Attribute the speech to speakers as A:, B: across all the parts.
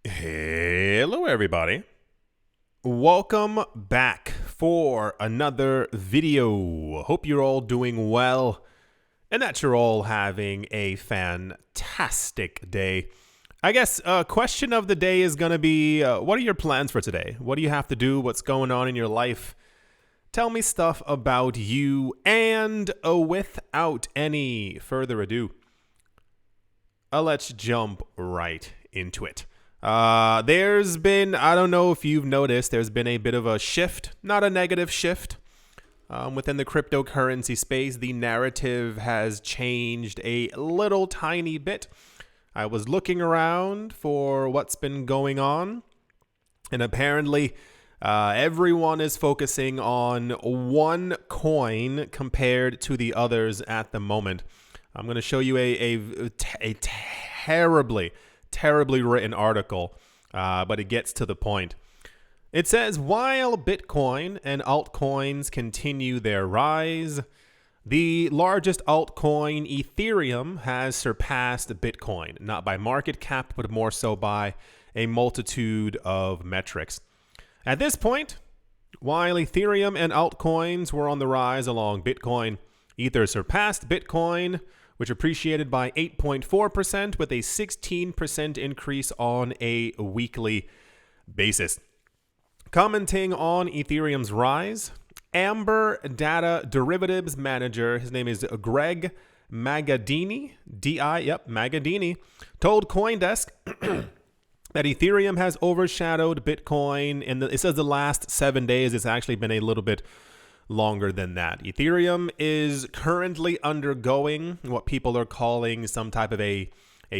A: Hello, everybody. Welcome back for another video. Hope you're all doing well and that you're all having a fantastic day. I guess question of the day is going to be, what are your plans for today? What do you have to do? What's going on in your life? Tell me stuff about you, and without any further ado, let's jump right into it. There's been, I don't know if you've noticed, there's been a bit of a shift, not a negative shift, within the cryptocurrency space. The narrative has changed a little tiny bit. I was looking around for what's been going on, and apparently everyone is focusing on one coin compared to the others at the moment. I'm going to show you a terribly written article, but it gets to the point. It says, while Bitcoin and altcoins continue their rise, the largest altcoin, Ethereum, has surpassed Bitcoin, not by market cap, but more so by a multitude of metrics. At this point, while Ethereum and altcoins were on the rise along Bitcoin, Ether surpassed Bitcoin, which appreciated by 8.4% with a 16% increase on a weekly basis. Commenting on Ethereum's rise, Amber Data Derivatives Manager, his name is Greg Magadini, Magadini, told CoinDesk that Ethereum has overshadowed Bitcoin it says the last 7 days. It's actually been a little bit longer than that. Ethereum is currently undergoing what people are calling some type of a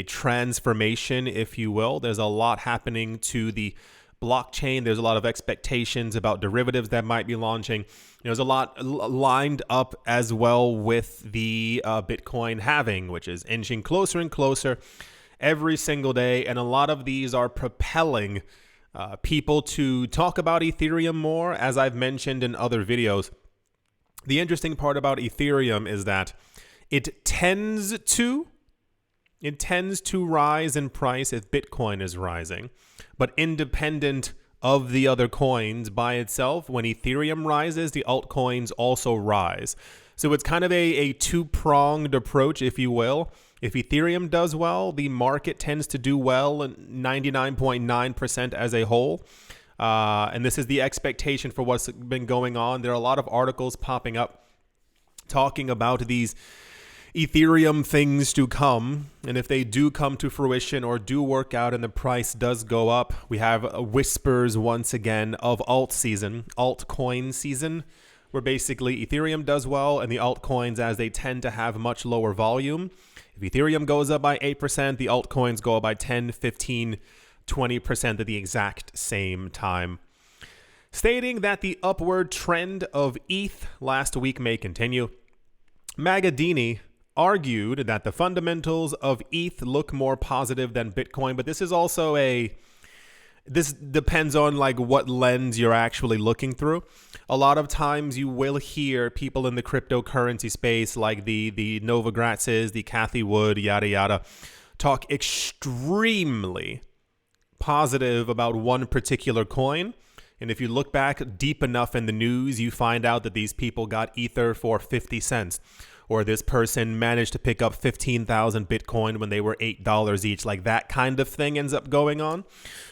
A: transformation, if you will. There's a lot happening to the blockchain. There's a lot of expectations about derivatives that might be launching. There's a lot lined up as well with the Bitcoin halving, which is inching closer and closer every single day. And a lot of these are propelling people to talk about Ethereum more, as I've mentioned in other videos. The interesting part about Ethereum is that it tends to rise in price if Bitcoin is rising, but independent of the other coins by itself, when Ethereum rises, the altcoins also rise. So it's kind of a two-pronged approach, if you will. If Ethereum does well, the market tends to do well, 99.9% as a whole. And this is the expectation for what's been going on. There are a lot of articles popping up talking about these Ethereum things to come. And if they do come to fruition or do work out and the price does go up, we have whispers once again of altcoin season, where basically Ethereum does well and the altcoins, as they tend to have much lower volume. If Ethereum goes up by 8%, the altcoins go up by 10, 15, 20% at the exact same time. Stating that the upward trend of ETH last week may continue, Magadini argued that the fundamentals of ETH look more positive than Bitcoin, but this is also this depends on like what lens you're actually looking through. A lot of times you will hear people in the cryptocurrency space, like the Nova Gratzes, the Kathy Wood, yada yada, talk extremely positive about one particular coin. And if you look back deep enough in the news, you find out that these people got Ether for 50 cents. Or this person managed to pick up 15,000 Bitcoin when they were $8 each. Like that kind of thing ends up going on.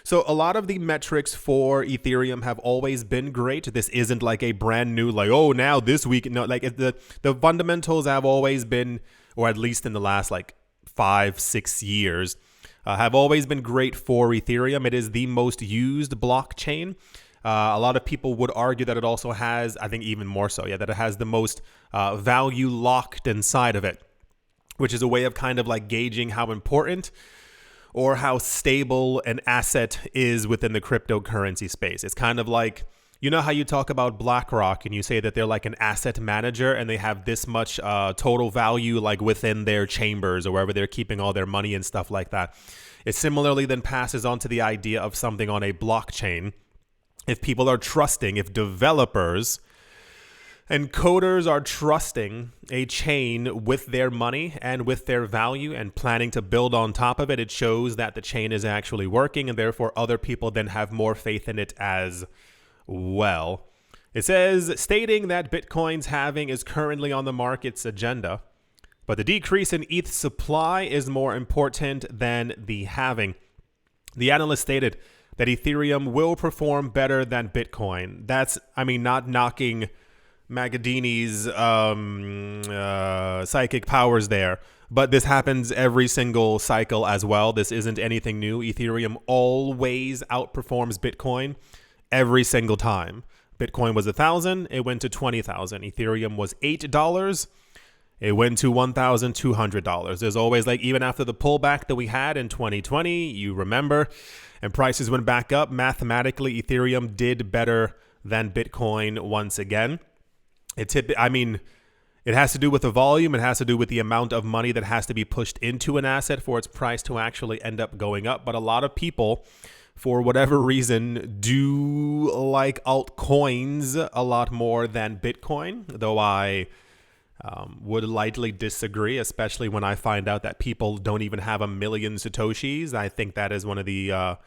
A: So a lot of the metrics for Ethereum have always been great. This isn't like a brand new, like, oh, now this week. No, like the fundamentals have always been, or at least in the last like 5-6 years, have always been great for Ethereum. It is the most used blockchain. A lot of people would argue that it also has, I think even more so, that it has the most value locked inside of it, which is a way of kind of like gauging how important or how stable an asset is within the cryptocurrency space. It's kind of like, you know how you talk about BlackRock and you say that they're like an asset manager and they have this much total value like within their chambers or wherever they're keeping all their money and stuff like that. It similarly then passes on to the idea of something on a blockchain. If people are trusting, if developers And coders are trusting a chain with their money and with their value and planning to build on top of it. It shows that the chain is actually working, and therefore other people then have more faith in it as well. It says, stating that Bitcoin's halving is currently on the market's agenda, but the decrease in ETH supply is more important than the halving. The analyst stated that Ethereum will perform better than Bitcoin. That's, not knocking Magadini's psychic powers there, but this happens every single cycle as well. This isn't anything new. Ethereum always outperforms Bitcoin every single time. Bitcoin was $1,000, it went to $20,000. Ethereum was $8, it went to $1,200. There's always, like, even after the pullback that we had in 2020, you remember, and prices went back up, mathematically Ethereum did better than Bitcoin once again. It has to do with the volume. It has to do with the amount of money that has to be pushed into an asset for its price to actually end up going up. But a lot of people, for whatever reason, do like altcoins a lot more than Bitcoin, though I would lightly disagree, especially when I find out that people don't even have 1 million Satoshis. I think that is one of the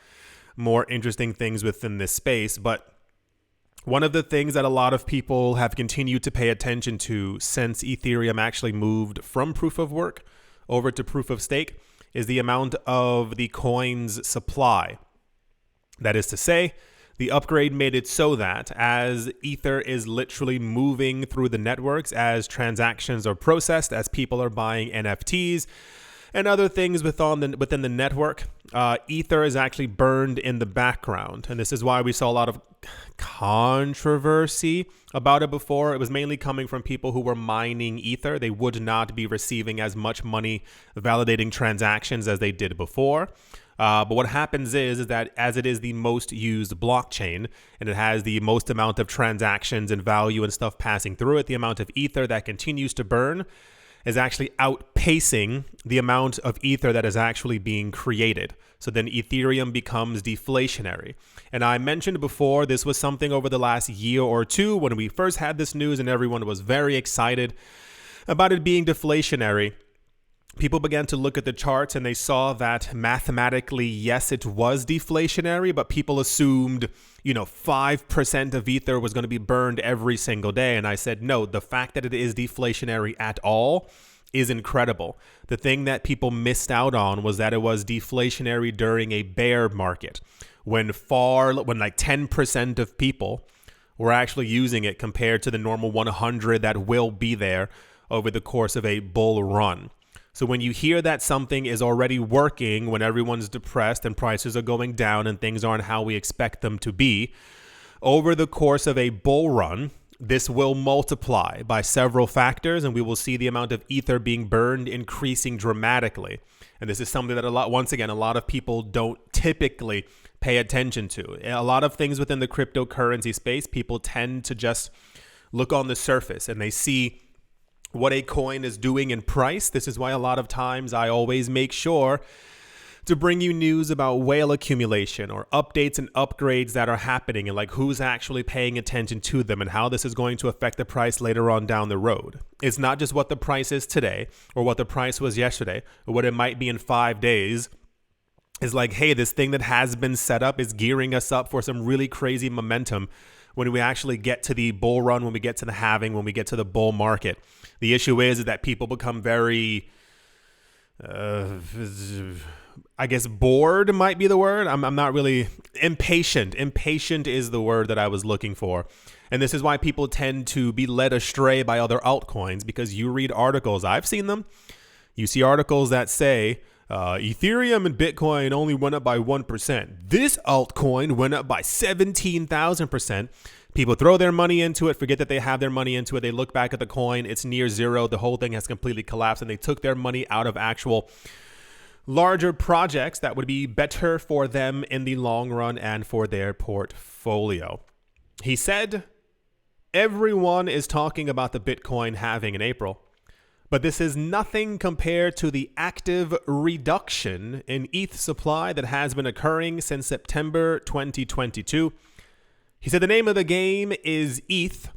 A: more interesting things within this space. But one of the things that a lot of people have continued to pay attention to since Ethereum actually moved from proof of work over to proof of stake is the amount of the coin's supply. That is to say, the upgrade made it so that as Ether is literally moving through the networks, as transactions are processed, as people are buying NFTs and other things within the network, Ether is actually burned in the background. And this is why we saw a lot of controversy about it before. It was mainly coming from people who were mining Ether. They would not be receiving as much money validating transactions as they did before. But what happens is that as it is the most used blockchain and it has the most amount of transactions and value and stuff passing through it, the amount of Ether that continues to burn is actually outpacing the amount of Ether that is actually being created. So then Ethereum becomes deflationary. And I mentioned before, this was something over the last year or two when we first had this news and everyone was very excited about it being deflationary. People began to look at the charts and they saw that mathematically, yes, it was deflationary, but people assumed, 5% of Ether was going to be burned every single day. And I said, no, the fact that it is deflationary at all is incredible. The thing that people missed out on was that it was deflationary during a bear market when like 10% of people were actually using it compared to the normal 100 that will be there over the course of a bull run. So when you hear that something is already working when everyone's depressed and prices are going down and things aren't how we expect them to be, over the course of a bull run, this will multiply by several factors and we will see the amount of Ether being burned increasing dramatically. And this is something that a lot of people don't typically pay attention to. A lot of things within the cryptocurrency space, people tend to just look on the surface and they see what a coin is doing in price. This is why a lot of times I always make sure to bring you news about whale accumulation or updates and upgrades that are happening and like who's actually paying attention to them and how this is going to affect the price later on down the road. It's not just what the price is today or what the price was yesterday or what it might be in 5 days. It's like, hey, this thing that has been set up is gearing us up for some really crazy momentum when we actually get to the bull run, when we get to the halving, when we get to the bull market. The issue is that people become very, bored might be the word. I'm not really impatient. Impatient is the word that I was looking for. And this is why people tend to be led astray by other altcoins, because you read articles, I've seen them. You see articles that say, Ethereum and Bitcoin only went up by 1%. This altcoin went up by 17,000%. People throw their money into it, forget that they have their money into it. They look back at the coin, it's near zero. The whole thing has completely collapsed and they took their money out of actual larger projects that would be better for them in the long run and for their portfolio. He said, everyone is talking about the Bitcoin halving in April, but this is nothing compared to the active reduction in ETH supply that has been occurring since September 2022. He said the name of the game is ETH.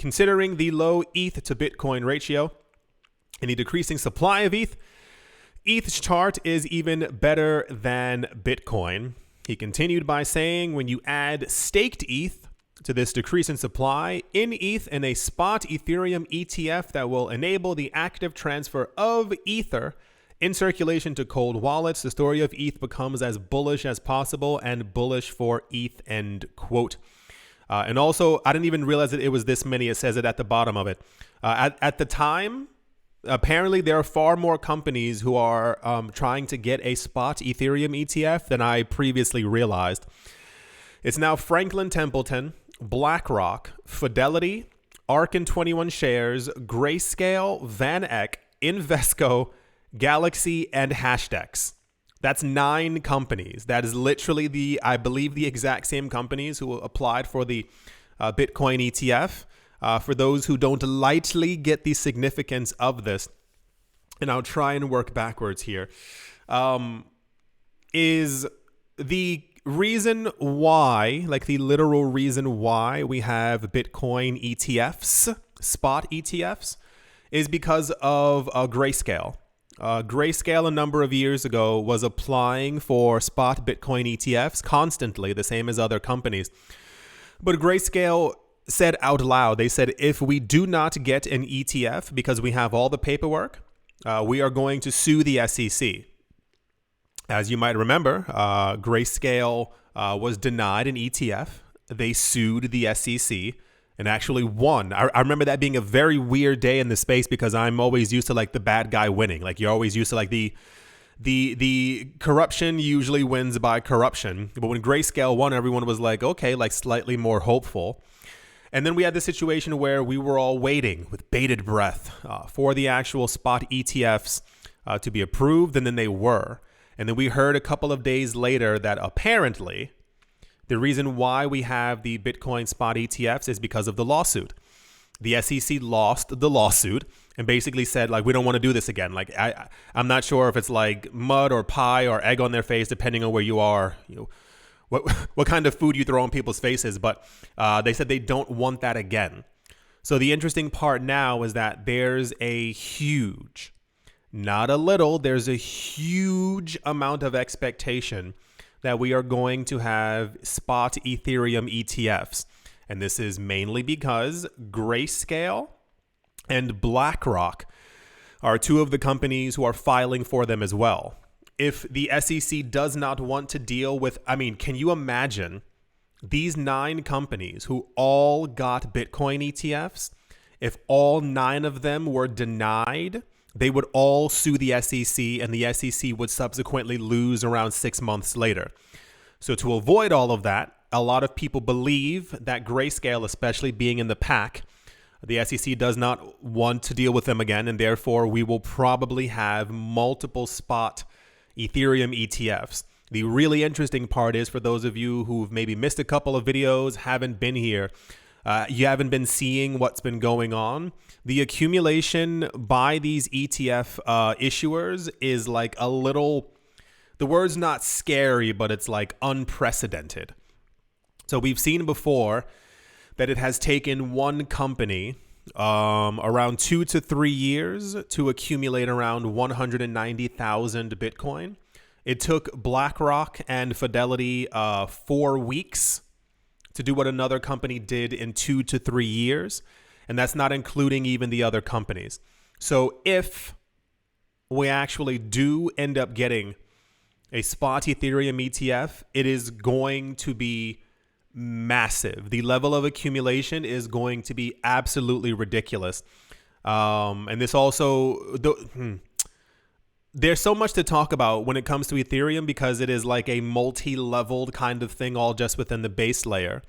A: considering the low ETH to Bitcoin ratio and the decreasing supply of ETH's chart is even better than Bitcoin. He continued by saying, when you add staked ETH to this decrease in supply in ETH and a spot Ethereum ETF that will enable the active transfer of Ether in circulation to cold wallets, the story of ETH becomes as bullish as possible and bullish for ETH, end quote. And also, I didn't even realize that it was this many. It says it at the bottom of it. At the time, apparently there are far more companies who are trying to get a spot Ethereum ETF than I previously realized. It's now Franklin Templeton, BlackRock, Fidelity, ARK and 21 Shares, Grayscale, Van Eck, Invesco, Galaxy, and Hashdex. That's 9 companies. That is literally I believe the exact same companies who applied for the Bitcoin ETF. For those who don't lightly get the significance of this, and I'll try and work backwards here, is the reason why, like the literal reason why we have Bitcoin ETFs, spot ETFs, is because of Grayscale. Grayscale a number of years ago was applying for spot Bitcoin ETFs constantly, the same as other companies. But Grayscale said out loud, they said, if we do not get an ETF because we have all the paperwork, we are going to sue the SEC. As you might remember, Grayscale was denied an ETF. They sued the SEC and actually won. I remember that being a very weird day in the space because I'm always used to like the bad guy winning. Like you're always used to like the corruption usually wins by corruption. But when Grayscale won, everyone was like, okay, like slightly more hopeful. And then we had the situation where we were all waiting with bated breath for the actual spot ETFs to be approved, and then they were. And then we heard a couple of days later that apparently the reason why we have the Bitcoin spot ETFs is because of the lawsuit. The SEC lost the lawsuit and basically said, like, we don't want to do this again. Like, I'm not sure if it's like mud or pie or egg on their face, depending on where you are, you know, what kind of food you throw on people's faces. But they said they don't want that again. So the interesting part now is that there's a huge, not a little, there's a huge amount of expectation that we are going to have spot Ethereum ETFs. And this is mainly because Grayscale and BlackRock are 2 of the companies who are filing for them as well. If the SEC does not want to deal with, I mean, can you imagine these 9 companies who all got Bitcoin ETFs? If all 9 of them were denied, they would all sue the SEC, and the SEC would subsequently lose around 6 months later. So to avoid all of that, a lot of people believe that Grayscale, especially being in the pack, the SEC does not want to deal with them again, and therefore we will probably have multiple spot Ethereum ETFs. The really interesting part is, for those of you who've maybe missed a couple of videos, haven't been here, you haven't been seeing what's been going on, the accumulation by these ETF issuers is like a little, the word's not scary, but it's like unprecedented. So we've seen before that it has taken one company around 2 to 3 years to accumulate around 190,000 Bitcoin. It took BlackRock and Fidelity 4 weeks to do what another company did in 2 to 3 years. And that's not including even the other companies. So if we actually do end up getting a spot Ethereum ETF, it is going to be massive. The level of accumulation is going to be absolutely ridiculous. And this also, there's so much to talk about when it comes to Ethereum because it is like a multi-leveled kind of thing all just within the base layer.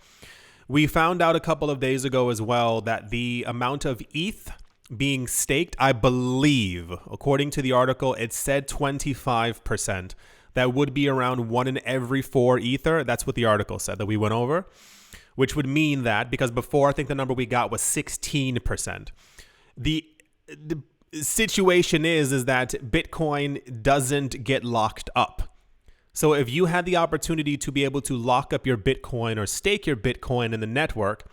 A: We found out a couple of days ago as well that the amount of ETH being staked, I believe, according to the article, it said 25%. That would be around 1 in every 4 Ether. That's what the article said that we went over, which would mean that, because before I think the number we got was 16%. The situation is that Bitcoin doesn't get locked up. So if you had the opportunity to be able to lock up your Bitcoin or stake your Bitcoin in the network,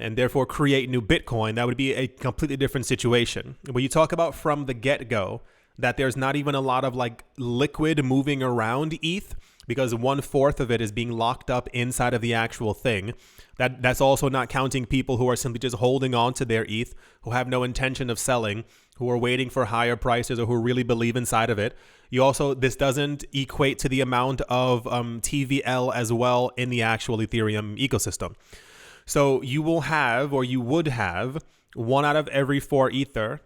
A: and therefore create new Bitcoin, that would be a completely different situation. When you talk about from the get-go that there's not even a lot of like liquid moving around ETH, because 1/4 of it is being locked up inside of the actual thing. That's also not counting people who are simply just holding on to their ETH, who have no intention of selling, who are waiting for higher prices, or who really believe inside of it. This doesn't equate to the amount of TVL as well in the actual Ethereum ecosystem. So you will have, or you would have, 1 out of every 4 Ether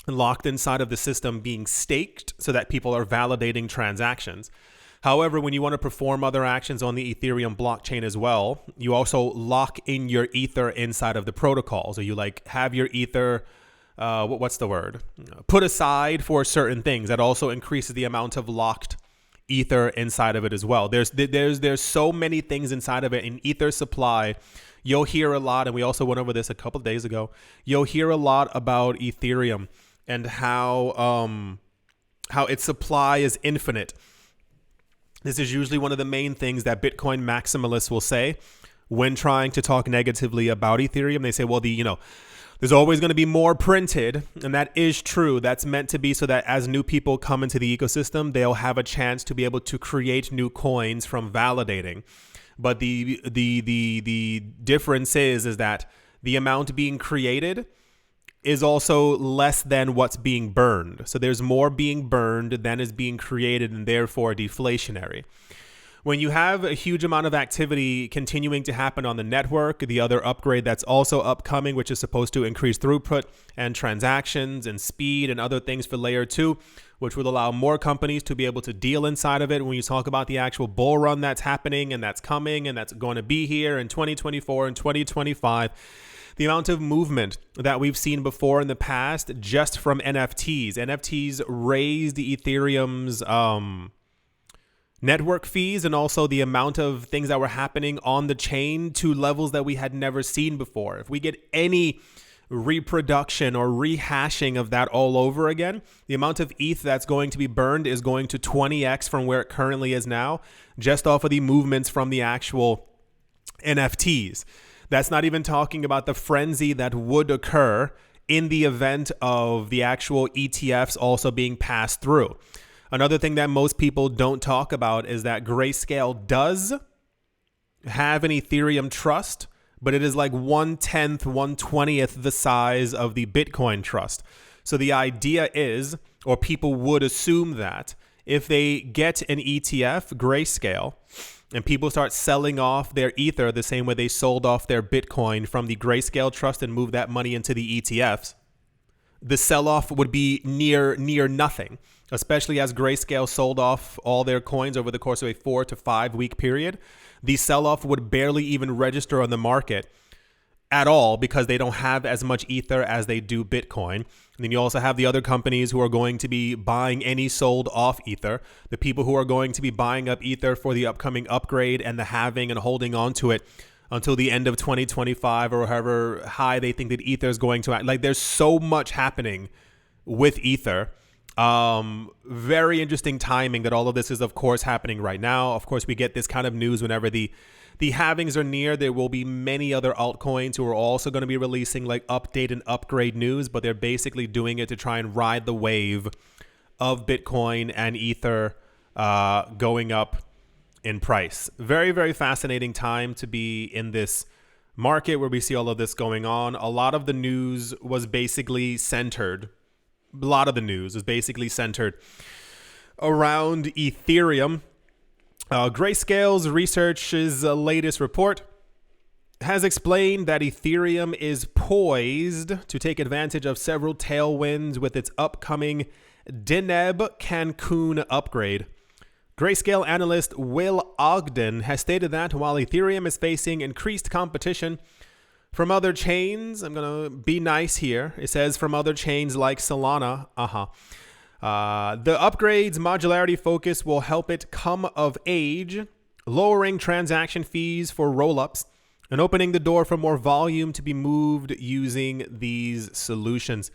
A: locked inside of the system being staked so that people are validating transactions. However, when you want to perform other actions on the Ethereum blockchain as well, you also lock in your Ether inside of the protocol. So you like have your Ether, what's the word? Put aside for certain things. That also increases the amount of locked Ether inside of it as well. There's so many things inside of it. In Ether supply, you'll hear a lot, and we also went over this a couple of days ago. You'll hear a lot about Ethereum and how its supply is infinite. This is usually one of the main things that Bitcoin maximalists will say when trying to talk negatively about Ethereum. They say, well, there's always going to be more printed, and that is true. That's meant to be so that as new people come into the ecosystem, they'll have a chance to be able to create new coins from validating. But the difference is that the amount being created is also less than what's being burned. So there's more being burned than is being created, and therefore deflationary. When you have a huge amount of activity continuing to happen on the network, the other upgrade that's also upcoming, which is supposed to increase throughput and transactions and speed and other things for layer 2, which will allow more companies to be able to deal inside of it. When you talk about the actual bull run that's happening and that's coming and that's going to be here in 2024 and 2025, the amount of movement that we've seen before in the past just from NFTs. NFTs raised Ethereum's network fees, and also the amount of things that were happening on the chain to levels that we had never seen before. If we get any reproduction or rehashing of that all over again, the amount of ETH that's going to be burned is going to 20x from where it currently is now, just off of the movements from the actual NFTs. That's not even talking about the frenzy that would occur in the event of the actual ETFs also being passed through. Another thing that most people don't talk about is that Grayscale does have an Ethereum trust, but it is like 1/10, 1/20th the size of the Bitcoin trust. So the idea is, or people would assume, that if they get an ETF, Grayscale, and people start selling off their Ether the same way they sold off their Bitcoin from the Grayscale trust and moved that money into the ETFs, the sell-off would be near nothing, especially as Grayscale sold off all their coins over the course of a 4 to 5 week period. The sell-off would barely even register on the market at all because they don't have as much Ether as they do Bitcoin. And then you also have the other companies who are going to be buying any sold off Ether, the people who are going to be buying up Ether for the upcoming upgrade and the halving and holding on to it until the end of 2025 or however high they think that Ether is going to act. Like, there's so much happening with Ether. Very interesting timing that all of this is, of course, happening right now. Of course, we get this kind of news whenever the halvings are near. There will be many other altcoins who are also going to be releasing like update and upgrade news, but they're basically doing it to try and ride the wave of Bitcoin and Ether going up in price. Very, very fascinating time to be in this market where we see all of this going on. A lot of the news was basically centered. Around Ethereum. Grayscale's research's latest report has explained that Ethereum is poised to take advantage of several tailwinds with its upcoming Deneb Cancun upgrade. Grayscale analyst Will Ogden has stated that while Ethereum is facing increased competition from other chains, I'm going to be nice here, it says from other chains like Solana, the upgrade's modularity focus will help it come of age, lowering transaction fees for rollups and opening the door for more volume to be moved using these solutions.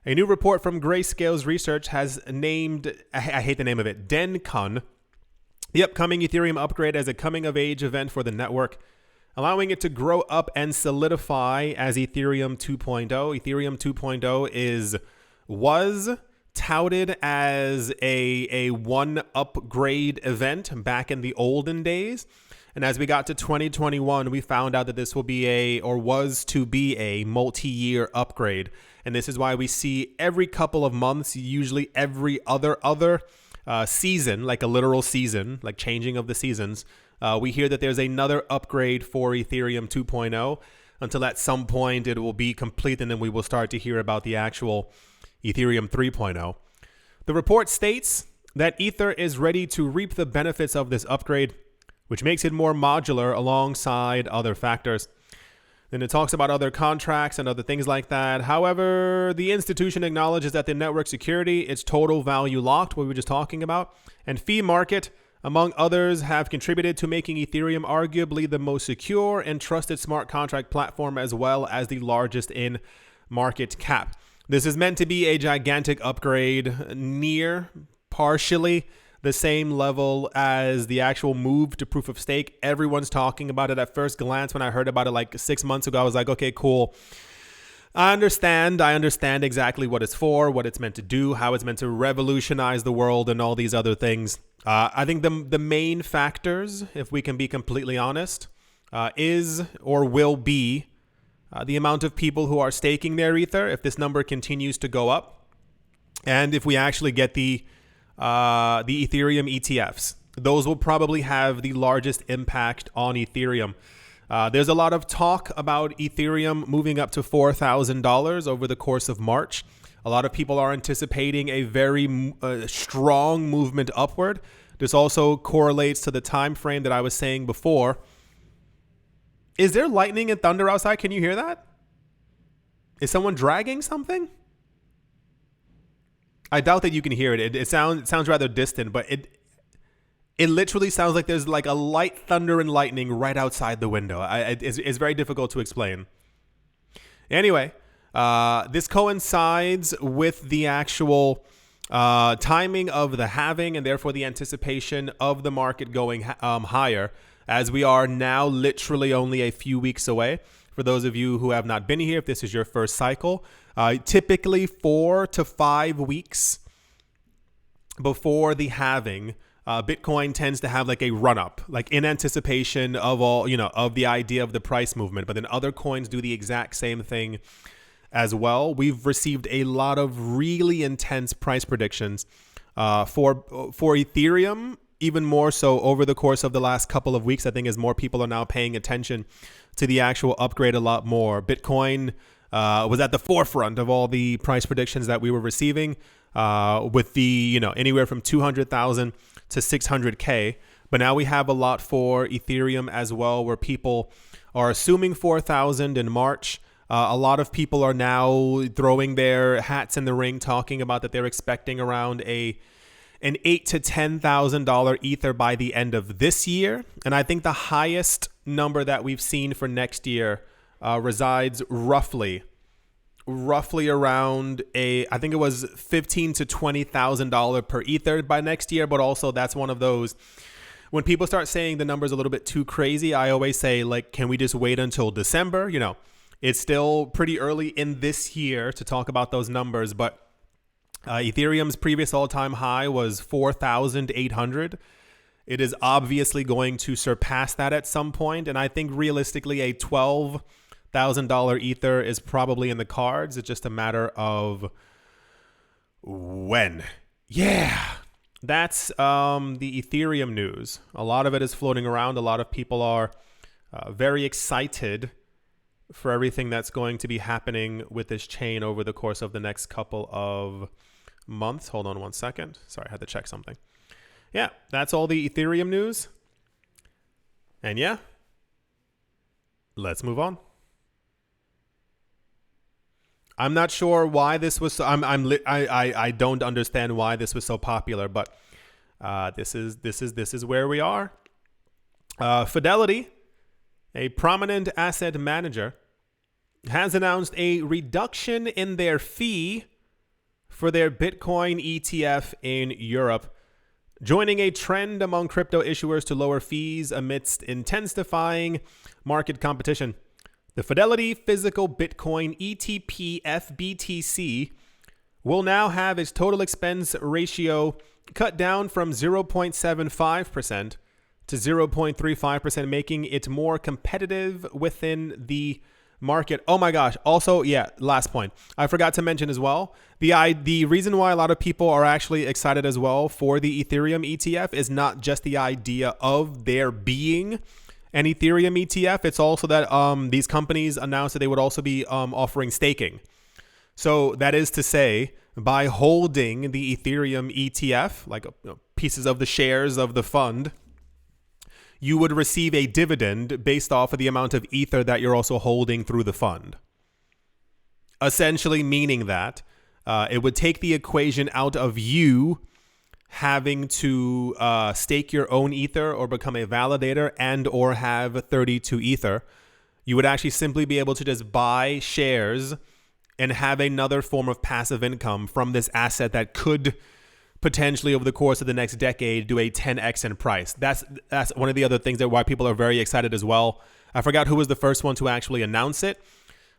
A: A new report from Grayscale's research has named, I hate the name of it, DenCon, the upcoming Ethereum upgrade, as a coming of age event for the network. allowing it to grow up and solidify as Ethereum 2.0. Ethereum 2.0 was touted as a one upgrade event back in the olden days. And as we got to 2021, we found out that this was to be a multi-year upgrade. And this is why we see every couple of months, usually every other season, like a literal season, like changing of the seasons, we hear that there's another upgrade for Ethereum 2.0 until at some point it will be complete, and then we will start to hear about the actual Ethereum 3.0. The report states that Ether is ready to reap the benefits of this upgrade, which makes it more modular alongside other factors. Then it talks about other contracts and other things like that. However, the institution acknowledges that the network security, its total value locked, what we were just talking about, and fee market, among others, have contributed to making Ethereum arguably the most secure and trusted smart contract platform, as well as the largest in market cap. This is meant to be a gigantic upgrade, near partially the same level as the actual move to proof of stake. Everyone's talking about it. At first glance, when I heard about it like 6 months ago, I was like, okay, cool. I understand exactly what it's for, what it's meant to do, how it's meant to revolutionize the world and all these other things. I think the main factors, if we can be completely honest, is or will be the amount of people who are staking their Ether, if this number continues to go up, and if we actually get the Ethereum ETFs. Those will probably have the largest impact on Ethereum. There's a lot of talk about Ethereum moving up to $4,000 over the course of March. A lot of people are anticipating a very strong movement upward. This also correlates to the time frame that I was saying before. Is there lightning and thunder outside? Can you hear that? Is someone dragging something? I doubt that you can hear it. It sounds rather distant, but it literally sounds like there's like a light thunder and lightning right outside the window. It's very difficult to explain. Anyway, this coincides with the actual timing of the halving, and therefore the anticipation of the market going higher, as we are now literally only a few weeks away. For those of you who have not been here, if this is your first cycle, typically 4 to 5 weeks before the halving, Bitcoin tends to have like a run up, like in anticipation of of the idea of the price movement. But then other coins do the exact same thing as well. We've received a lot of really intense price predictions for Ethereum, even more so over the course of the last couple of weeks. I think as more people are now paying attention to the actual upgrade a lot more. Bitcoin was at the forefront of all the price predictions that we were receiving, with the anywhere from 200,000 to 600K. But now we have a lot for Ethereum as well, where people are assuming 4,000 in March. A lot of people are now throwing their hats in the ring, talking about that they're expecting around an $8,000 to $10,000 Ether by the end of this year. And I think the highest number that we've seen for next year resides roughly around I think it was $15,000 to $20,000 per Ether by next year. But also that's one of those, when people start saying the number's a little bit too crazy, I always say, like, can we just wait until December? It's still pretty early in this year to talk about those numbers, but Ethereum's previous all-time high was 4,800. It is obviously going to surpass that at some point, and I think realistically a $12,000 Ether is probably in the cards. It's just a matter of when. Yeah, that's the Ethereum news. A lot of it is floating around. A lot of people are very excited for everything that's going to be happening with this chain over the course of the next couple of months. Hold on one second. Sorry, I had to check something. Yeah, that's all the Ethereum news. And yeah, let's move on. I'm not sure why this was so, I don't understand why this was so popular, but this is where we are. Fidelity, a prominent asset manager, has announced a reduction in their fee for their Bitcoin ETF in Europe joining a trend among crypto issuers to lower fees amidst intensifying market competition. The Fidelity Physical Bitcoin ETP FBTC will now have its total expense ratio cut down from 0.75% to 0.35%, making it more competitive within the market. Oh my gosh. Also, yeah, last point. I forgot to mention as well, the reason why a lot of people are actually excited as well for the Ethereum ETF is not just the idea of there being an Ethereum ETF. It's also that these companies announced that they would also be offering staking. So that is to say, by holding the Ethereum ETF, like pieces of the shares of the fund, you would receive a dividend based off of the amount of Ether that you're also holding through the fund. Essentially meaning that it would take the equation out of you having to stake your own Ether or become a validator and or have 32 Ether. You would actually simply be able to just buy shares and have another form of passive income from this asset that could potentially over the course of the next decade do a 10x in price. That's one of the other things that why people are very excited as well. I forgot who was the first one to actually announce it,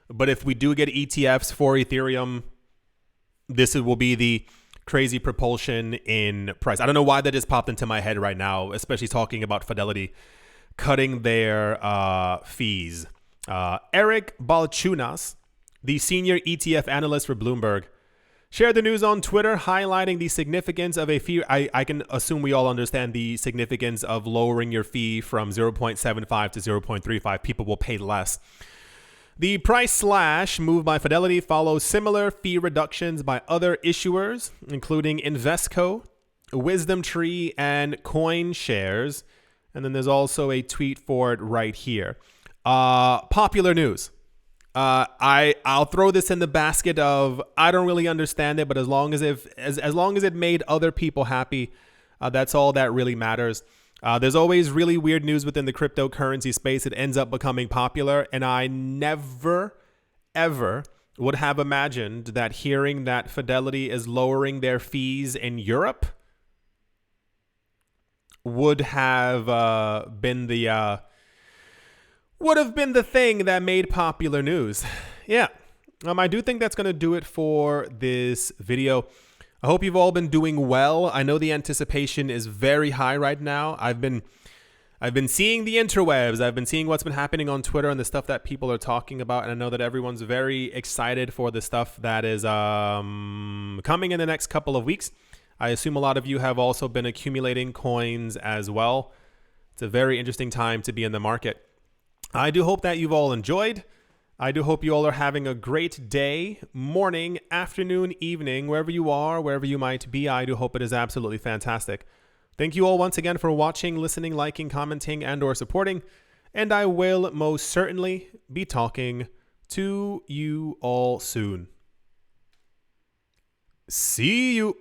A: but if we do get ETFs for Ethereum, this will be the crazy propulsion in price. I don't know why that just popped into my head right now, especially talking about Fidelity cutting their fees. Eric Balchunas, the senior ETF analyst for Bloomberg, shared the news on Twitter, highlighting the significance of a fee. I can assume we all understand the significance of lowering your fee from 0.75 to 0.35. People will pay less. The price slash move by Fidelity follows similar fee reductions by other issuers, including Invesco, WisdomTree, and CoinShares. And then there's also a tweet for it right here. Popular news. I'll throw this in the basket of I don't really understand it, but as long as it made other people happy, that's all that really matters. There's always really weird news within the cryptocurrency space. It ends up becoming popular, and I never, ever would have imagined that hearing that Fidelity is lowering their fees in Europe would have been the thing that made popular news. Yeah. I do think that's going to do it for this video. I hope you've all been doing well. I know the anticipation is very high right now. I've been seeing the interwebs. I've been seeing what's been happening on Twitter and the stuff that people are talking about. And I know that everyone's very excited for the stuff that is coming in the next couple of weeks. I assume a lot of you have also been accumulating coins as well. It's a very interesting time to be in the market. I do hope that you've all enjoyed. I do hope you all are having a great day, morning, afternoon, evening, wherever you are, wherever you might be. I do hope it is absolutely fantastic. Thank you all once again for watching, listening, liking, commenting, and or supporting. And I will most certainly be talking to you all soon. See you.